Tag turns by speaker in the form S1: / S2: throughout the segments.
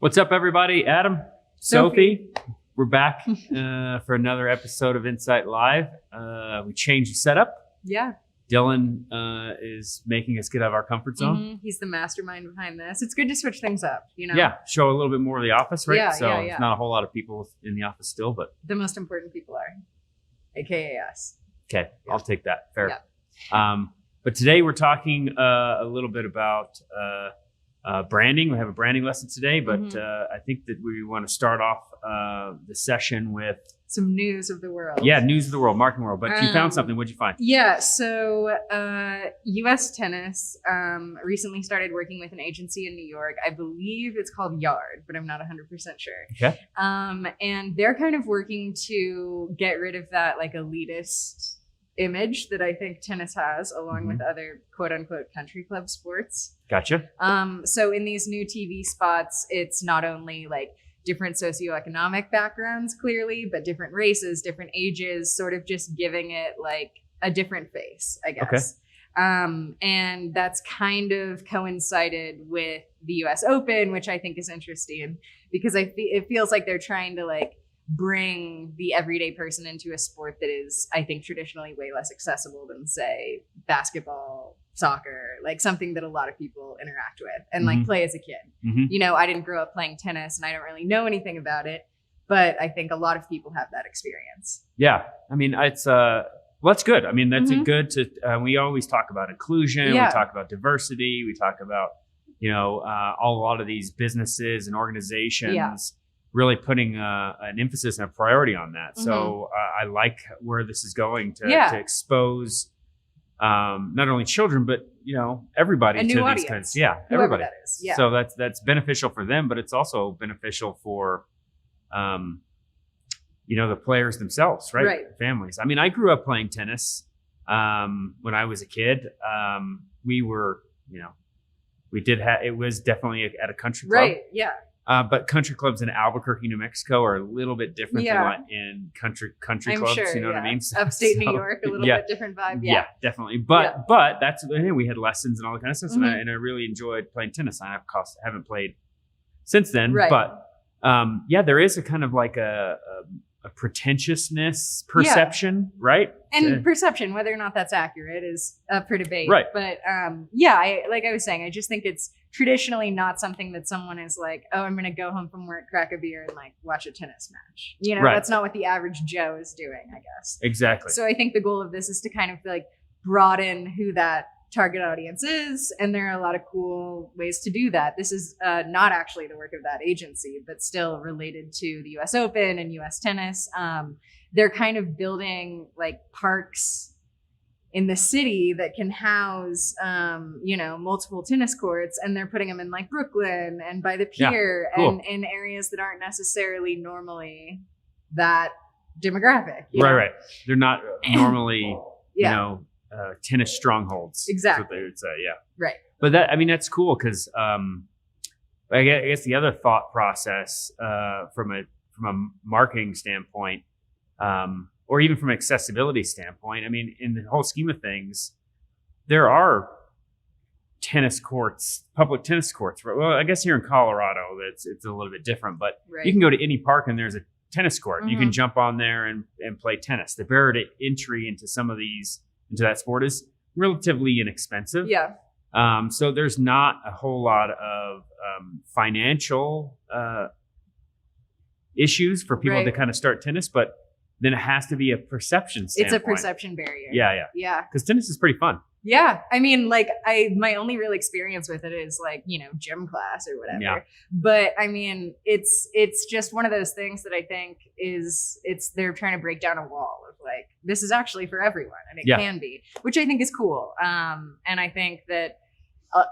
S1: What's up, everybody? Adam, Sophie. We're back for another episode of Encite Live. We changed the setup.
S2: Yeah.
S1: Dylan is making us get out of our comfort zone.
S2: Mm-hmm. He's the mastermind behind this. It's good to switch things up, you know?
S1: Yeah, show a little bit more of the office, right?
S2: Yeah,
S1: so
S2: yeah.
S1: There's not a whole lot of people in the office still, but...
S2: The most important people are, AKA us.
S1: Okay, yeah. I'll take that. Fair.
S2: Yeah.
S1: But today we're talking a little bit about... branding. We have a branding lesson today, but I think that we want to start off the session with
S2: some news of the world.
S1: Yeah, news of the world, marketing world. But you found something. What'd you find?
S2: Yeah, so US Tennis recently started working with an agency in New York. I believe it's called Yard, but I'm not 100% sure.
S1: Okay.
S2: And they're kind of working to get rid of that like elitist image that I think tennis has, along with other quote unquote country club sports.
S1: Gotcha.
S2: So in these new TV spots, it's not only like different socioeconomic backgrounds, clearly, but different races, different ages, sort of just giving it like a different face, I guess. Okay. And that's kind of coincided with the US Open, which I think is interesting because it feels like they're trying to like bring the everyday person into a sport that is, I think, traditionally way less accessible than, say, basketball, soccer, like something that a lot of people interact with and like play as a kid. You know, I didn't grow up playing tennis and I don't really know anything about it, but I think a lot of people have that experience.
S1: Yeah. I mean, it's, well, that's good. I mean, that's good to, we always talk about inclusion. Yeah. We talk about diversity. We talk about, you know, a lot of these businesses and organizations really putting an emphasis and a priority on that. So I like where this is going to expose not only children, but, you know, everybody
S2: to
S1: these
S2: audience.
S1: kinds. Yeah,
S2: whoever
S1: everybody.
S2: That is. Yeah.
S1: So that's beneficial for them, but it's also beneficial for, you know, the players themselves, right?
S2: Right.
S1: Families. I mean, I grew up playing tennis when I was a kid. We were, you know, we did have, it was definitely at a country club.
S2: Right, yeah.
S1: But country clubs in Albuquerque, New Mexico are a little bit different than in country clubs.
S2: Sure,
S1: you know what I mean?
S2: Upstate New York, a little bit different vibe.
S1: Yeah, definitely. But that's, we had lessons and all that kind of stuff. And I really enjoyed playing tennis. I haven't played since then.
S2: Right.
S1: But there is a kind of like a pretentiousness perception, right?
S2: And perception, whether or not that's accurate, is up for debate.
S1: Right.
S2: But like I was saying, I just think it's traditionally not something that someone is like, oh, I'm going to go home from work, crack a beer, and like watch a tennis match. You know, that's not what the average Joe is doing, I guess.
S1: Exactly.
S2: So I think the goal of this is to kind of like broaden who that target audience is, and there are a lot of cool ways to do that. This is not actually the work of that agency, but still related to the US Open and US Tennis. They're kind of building like parks in the city that can house you know, multiple tennis courts, and they're putting them in like Brooklyn and by the pier and in areas that aren't necessarily normally that demographic.
S1: Right. They're not normally you know, tennis strongholds.
S2: Exactly.
S1: That's what they would say. Yeah.
S2: Right.
S1: But that, I mean, that's cool because I guess the other thought process from a marketing standpoint, or even from an accessibility standpoint, I mean, in the whole scheme of things, there are tennis courts, public tennis courts. Well, I guess here in Colorado, it's a little bit different, but you can go to any park and there's a tennis court. You can jump on there and play tennis. The barrier to entry into into that sport is relatively inexpensive.
S2: Yeah.
S1: So there's not a whole lot of financial issues for people to kind of start tennis, but then it has to be a perception standpoint.
S2: It's a perception barrier.
S1: Yeah. Because tennis is pretty fun.
S2: Yeah. I mean, like my only real experience with it is like, you know, gym class or whatever.
S1: Yeah.
S2: But I mean, it's just one of those things that I think they're trying to break down a wall of like, this is actually for everyone, and it can be, which I think is cool. And I think that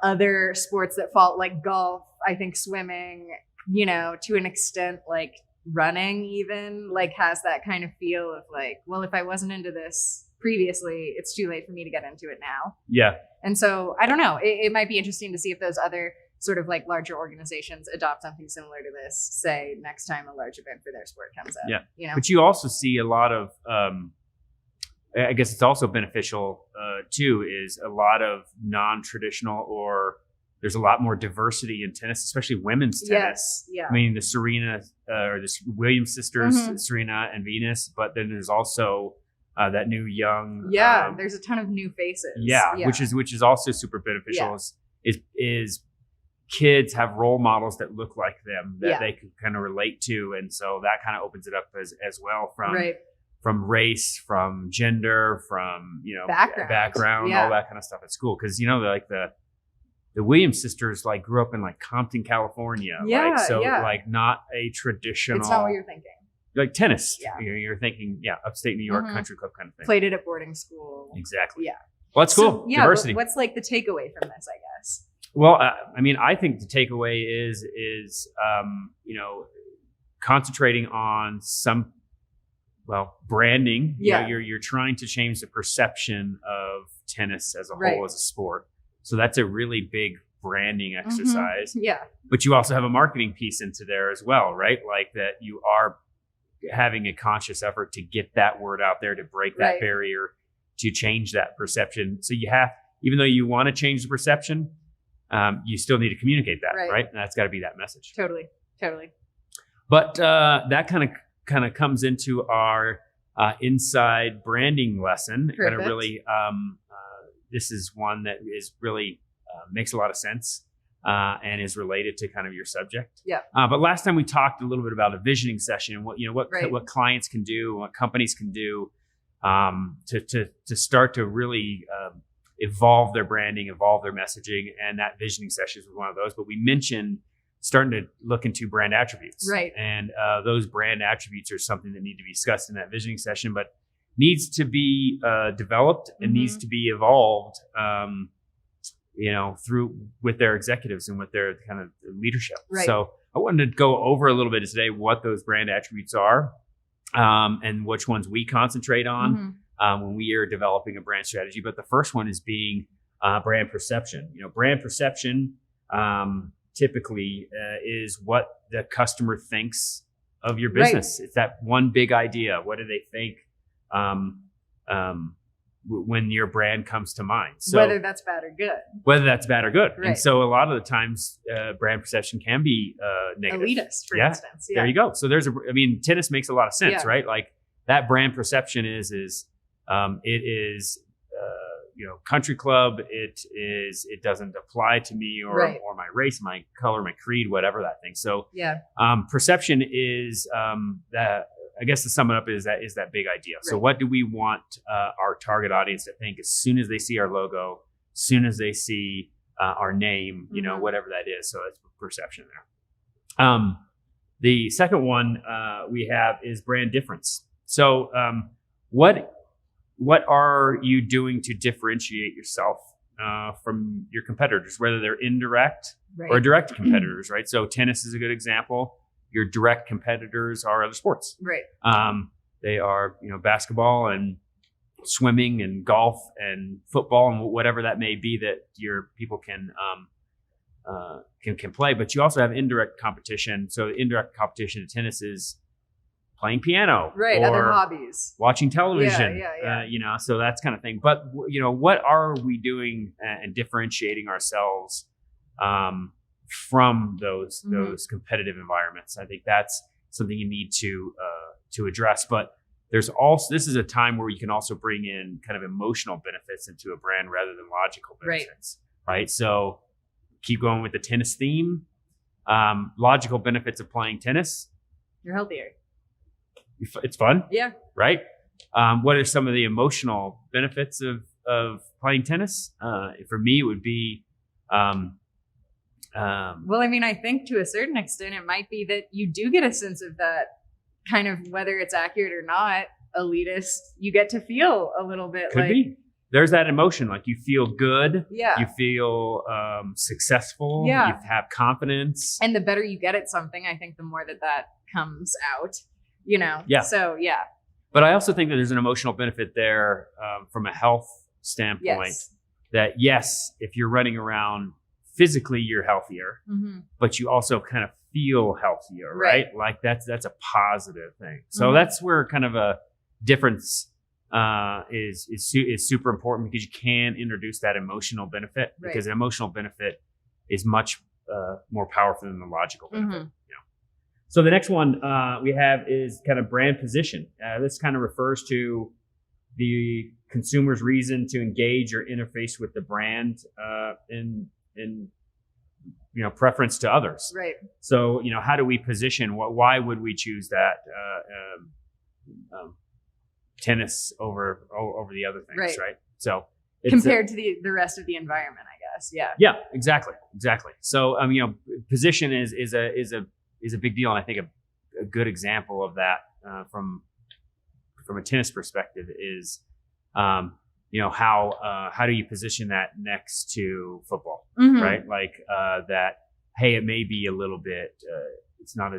S2: other sports that fall, like golf, I think swimming, you know, to an extent, like running even, like has that kind of feel of like, well, if I wasn't into this previously, it's too late for me to get into it now. Yeah. And so I don't know, it might be interesting to see if those other sort of like larger organizations adopt something similar to this, say next time a large event for their sport comes up. Yeah. You know? But you also see a lot of, I guess it's also beneficial too, is a lot of non-traditional or
S1: There's a lot more diversity in tennis, especially women's tennis.
S2: Yes. Yeah.
S1: I mean, the Serena or the Williams sisters, Serena and Venus, but then there's also that new young.
S2: Yeah, there's a ton of new faces.
S1: Yeah, which is also super beneficial. Is kids have role models that look like them that they can kind of relate to, and so that kind of opens it up as well from race, from gender, from background, all that kind of stuff at school. Because like the Williams sisters like grew up in like Compton, California. Like not a traditional.
S2: It's not what you're thinking.
S1: Like tennis. Yeah. You're thinking, upstate New York country club kind of thing.
S2: Played it at boarding school.
S1: Exactly.
S2: Yeah.
S1: Well, that's cool. Diversity.
S2: What's like the takeaway from this, I guess?
S1: Well, I mean, I think the takeaway is concentrating on some, branding.
S2: Yeah.
S1: You're trying to change the perception of tennis as a whole, as a sport. So that's a really big branding exercise.
S2: Yeah.
S1: But you also have a marketing piece into there as well, right? Like that you are having a conscious effort to get that word out there, to break that barrier, to change that perception. So you have, even though you want to change the perception, you still need to communicate that, right? And that's got to be that message.
S2: Totally.
S1: But that kind of comes into our inside branding lesson. Kind of really, this is one that is really makes a lot of sense and is related to kind of your subject.
S2: Yeah.
S1: But last time we talked a little bit about a visioning session and what clients can do, what companies can do to start to really evolve their branding, evolve their messaging, and that visioning session was one of those. But we mentioned starting to look into brand attributes,
S2: right?
S1: And those brand attributes are something that need to be discussed in that visioning session, but needs to be developed and needs to be evolved, through with their executives and with their kind of leadership.
S2: Right.
S1: So I wanted to go over a little bit today what those brand attributes are, and which ones we concentrate on when we are developing a brand strategy. But the first one is being brand perception. Brand perception typically is what the customer thinks of your business. Right. It's that one big idea. What do they think when your brand comes to mind? So
S2: whether that's bad or good. Right.
S1: And so a lot of the times brand perception can be negative.
S2: Elitist, for instance.
S1: There you go. So tennis makes a lot of sense, right? Like that brand perception is country club. It doesn't apply to me or my race, my color, my creed, whatever that thing. So perception is that, I guess to sum it up, is that big idea. Right. So what do we want our target audience to think as soon as they see our logo, as soon as they see our name, whatever that is. So it's perception there. The second one we have is brand difference. So what are you doing to differentiate yourself from your competitors, whether they're indirect or direct competitors, right? So tennis is a good example. Your direct competitors are other sports.
S2: Right.
S1: They are, basketball and swimming and golf and football and whatever that may be that your people can play. But you also have indirect competition. So indirect competition in tennis is playing piano,
S2: right?
S1: Or
S2: other hobbies,
S1: watching television, so that's kind of thing. But what are we doing and differentiating ourselves from those competitive environments? I think that's something you need to address. But there's also, this is a time where you can also bring in kind of emotional benefits into a brand rather than logical benefits, right? So keep going with the tennis theme. Logical benefits of playing tennis:
S2: you're healthier.
S1: It's fun.
S2: Yeah.
S1: Right. What are some of the emotional benefits of playing tennis? For me, it would be,
S2: well, I mean, I think to a certain extent, it might be that you do get a sense of that kind of, whether it's accurate or not, elitist, you get to feel a little bit
S1: could be. There's that emotion, like you feel good.
S2: Yeah.
S1: You feel successful.
S2: Yeah.
S1: You have confidence.
S2: And the better you get at something, I think the more that comes out. Yeah. So, yeah.
S1: But I also think that there's an emotional benefit there from a health standpoint.
S2: Yes.
S1: That yes, if you're running around physically, you're healthier, but you also kind of feel healthier, right? Like that's a positive thing. So that's where kind of a difference is super important, because you can introduce that emotional benefit, because an emotional benefit is much more powerful than the logical benefit.
S2: Mm-hmm.
S1: You know? So the next one we have is kind of brand position. This kind of refers to the consumer's reason to engage or interface with the brand in preference to others.
S2: Right.
S1: So how do we position? Why would we choose that tennis over the other things? Right. So
S2: compared to the rest of the environment, I guess. Yeah.
S1: Yeah. Exactly. So position is a big deal, and I think a good example of that from a tennis perspective is how do you position that next to football,
S2: Mm-hmm.
S1: right? Like that. Hey, it may be a little bit. It's not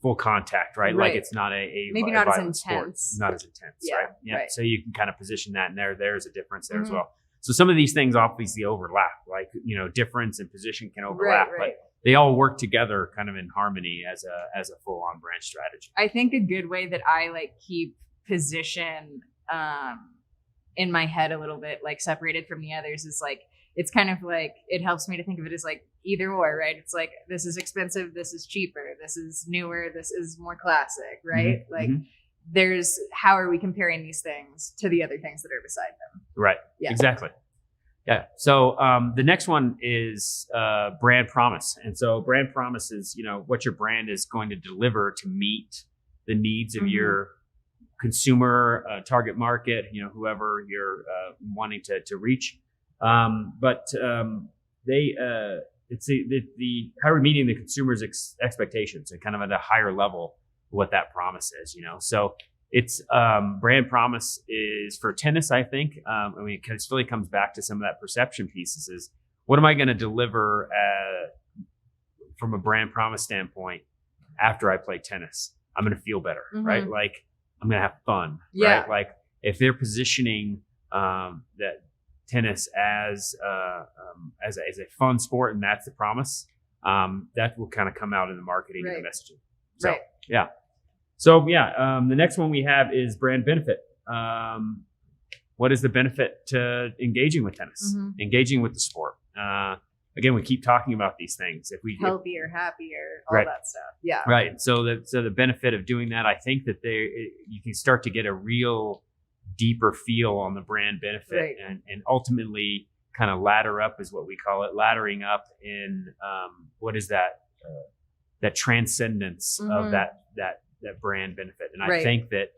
S1: full contact, right? Like it's not a
S2: maybe not as intense.
S1: Not as intense,
S2: Yeah,
S1: right? Yeah.
S2: right.
S1: So you can kind of position that, and there's a difference there as
S2: Mm-hmm.
S1: well. So some of these things obviously overlap, like difference and position can overlap,
S2: Right.
S1: but they all work together kind of in harmony as a full on brand strategy.
S2: I think a good way that I like keep position in my head a little bit like separated from the others is like, it's kind of like, it helps me to think of it as like either or, right? It's like, this is expensive, this is cheaper, this is newer, this is more classic, right?
S1: Mm-hmm.
S2: Like there's, how are we comparing these things to the other things that are beside them?
S1: Right.
S2: Yeah.
S1: Exactly. Yeah. So the next one is brand promise. And so brand promise is, what your brand is going to deliver to meet the needs of
S2: Mm-hmm.
S1: your consumer target market, whoever you're wanting to reach. It's the how we're meeting the consumer's expectations and kind of at a higher level what that promise is, So it's brand promise is for tennis, I think. It really comes back to some of that perception pieces is what am I going to deliver from a brand promise standpoint after I play tennis? I'm going to feel better,
S2: Mm-hmm.
S1: right? Like I'm going to have fun,
S2: Yeah.
S1: right? Like if they're positioning that tennis as a fun sport and that's the promise, that will kind of come out in the marketing and the messaging. So,
S2: Right.
S1: yeah. So the next one we have is brand benefit. What is the benefit to engaging with tennis,
S2: Mm-hmm.
S1: engaging with the sport? Again, we keep talking about these things.
S2: Healthier, happier, all
S1: Right.
S2: that stuff. Yeah.
S1: Right. So the benefit of doing that, I think that you can start to get a real deeper feel on the brand benefit,
S2: Right.
S1: and ultimately kind of ladder up is what we call it, laddering up in what is that transcendence
S2: Mm-hmm.
S1: of that brand benefit. And I
S2: Right.
S1: think that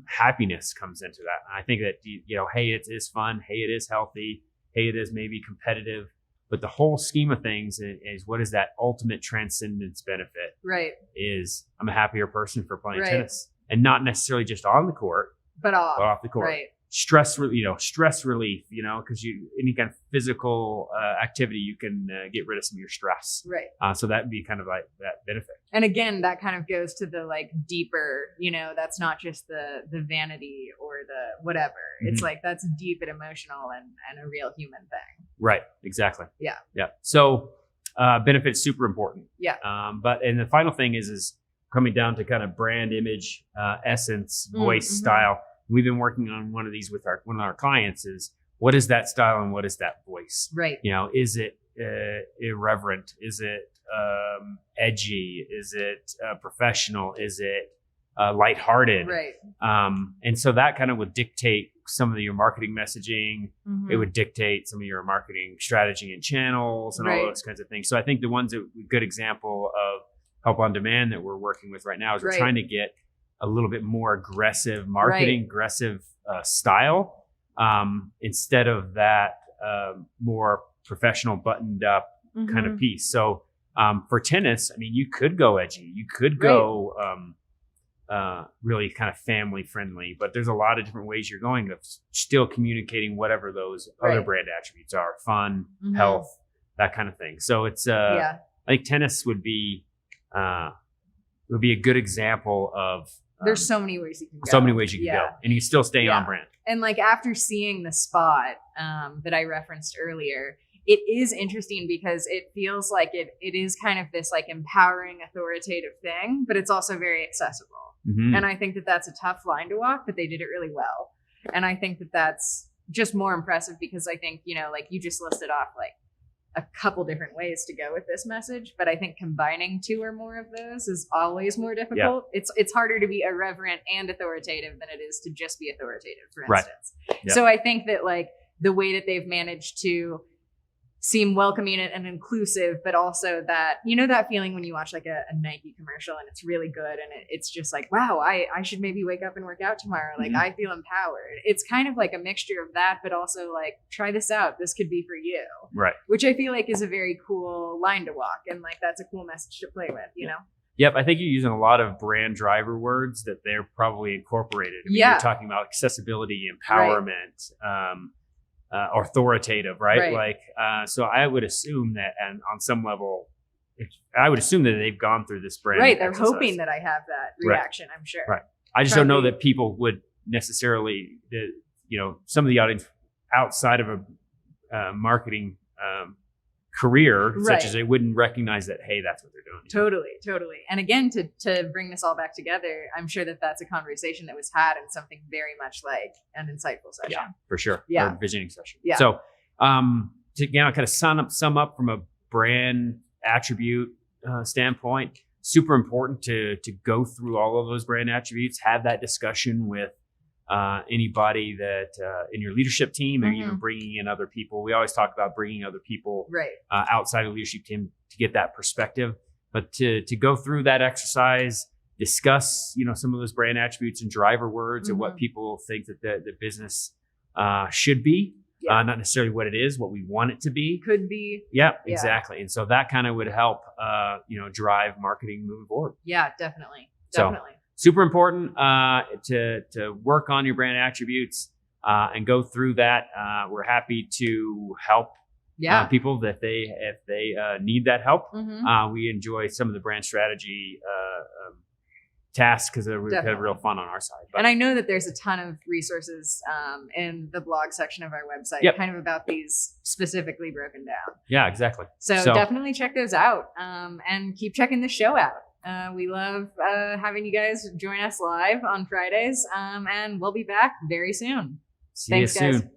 S1: happiness comes into that. And I think that hey, it is fun. Hey, it is healthy. Hey, it is maybe competitive. But the whole scheme of things is what is that ultimate transcendence benefit?
S2: Right.
S1: Is I'm a happier person for playing
S2: Right.
S1: tennis, and not necessarily just on the court,
S2: But off.
S1: but off the court.
S2: Right.
S1: Stress relief, because any kind of physical activity, you can get rid of some of your stress.
S2: Right.
S1: So that would be kind of like that benefit.
S2: And again, that kind of goes to the like deeper, that's not just the vanity or the whatever. It's like that's deep and emotional and a real human thing.
S1: Right. Exactly.
S2: Yeah.
S1: Yeah. So benefit is super important.
S2: Yeah.
S1: And the final thing is coming down to kind of brand image, essence, voice,
S2: Mm-hmm.
S1: style. We've been working on one of these with one of our clients is what is that style and what is that voice?
S2: Right.
S1: Is it irreverent? Is it edgy? Is it professional? Is it lighthearted?
S2: Right.
S1: And so that kind of would dictate some of your marketing messaging.
S2: Mm-hmm.
S1: It would dictate some of your marketing strategy and channels and all
S2: Right.
S1: those kinds of things. So I think the ones that good example of Help on Demand that we're working with right now is we're
S2: Right.
S1: trying to get a little bit more aggressive marketing,
S2: Right.
S1: aggressive style, instead of that more professional, buttoned up kind of piece. So for tennis, you could go edgy, you could go really kind of family friendly, but there's a lot of different ways you're going of still communicating whatever those other
S2: Right.
S1: brand attributes are: fun,
S2: Mhm.
S1: health, that kind of thing. So it's I think tennis would be a good example of
S2: There's so many ways you can go.
S1: so many ways you can go, and you still stay
S2: Yeah.
S1: on brand.
S2: And like after seeing the spot that I referenced earlier, it is interesting because it feels like it is kind of this like empowering, authoritative thing, but it's also very accessible.
S1: Mm-hmm.
S2: And I think that that's a tough line to walk, but they did it really well. And I think that that's just more impressive because I think, like you just listed off like a couple different ways to go with this message, but I think combining 2 or more of those is always more difficult. It's harder to be irreverent and authoritative than it is to just be authoritative, for instance. So I think that like the way that they've managed to seem welcoming and inclusive, but also that, you know, that feeling when you watch like a Nike commercial and it's really good and it's just like, wow, I should maybe wake up and work out tomorrow. Like I feel empowered. It's kind of like a mixture of that, but also like, try this out. This could be for you.
S1: Right.
S2: Which I feel like is a very cool line to walk. And like, that's a cool message to play with, you know?
S1: Yep. I think you're using a lot of brand driver words that they're probably incorporated. I mean, you're talking about accessibility, empowerment, authoritative, right? Like, so I would assume that, and on some level, I would assume that they've gone through this brand.
S2: Right. They're hoping that I have that reaction, I'm sure.
S1: Right. I just don't know that people would necessarily, you know, some of the audience outside of a marketing career, such as they wouldn't recognize that, hey, that's what they're doing.
S2: Totally. And again, to bring this all back together, I'm sure that that's a conversation that was had in something very much like an insightful session.
S1: Yeah, for sure.
S2: Yeah.
S1: Or visioning session.
S2: Yeah.
S1: So, to kind of sum up from a brand attribute standpoint, super important to go through all of those brand attributes, have that discussion with anybody that in your leadership team, or even bringing in other people. We always talk about bringing other people outside of the leadership team to get that perspective, but to go through that exercise, discuss, you know, some of those brand attributes and driver words and what people think that the business should be, not necessarily what it is, what we want it to be.
S2: Could be.
S1: Yeah, exactly. And so that kind of would help, you know, drive marketing moving forward.
S2: Yeah, definitely.
S1: So, super important to work on your brand attributes and go through that. We're happy to help people that if they need that help. We enjoy some of the brand strategy tasks because we've had real fun on our side.
S2: And I know that there's a ton of resources in the blog section of our website, kind of about these specifically broken down. Yeah,
S1: exactly.
S2: So definitely check those out and keep checking the show out. We love having you guys join us live on Fridays, and we'll be back very soon.
S1: See you soon.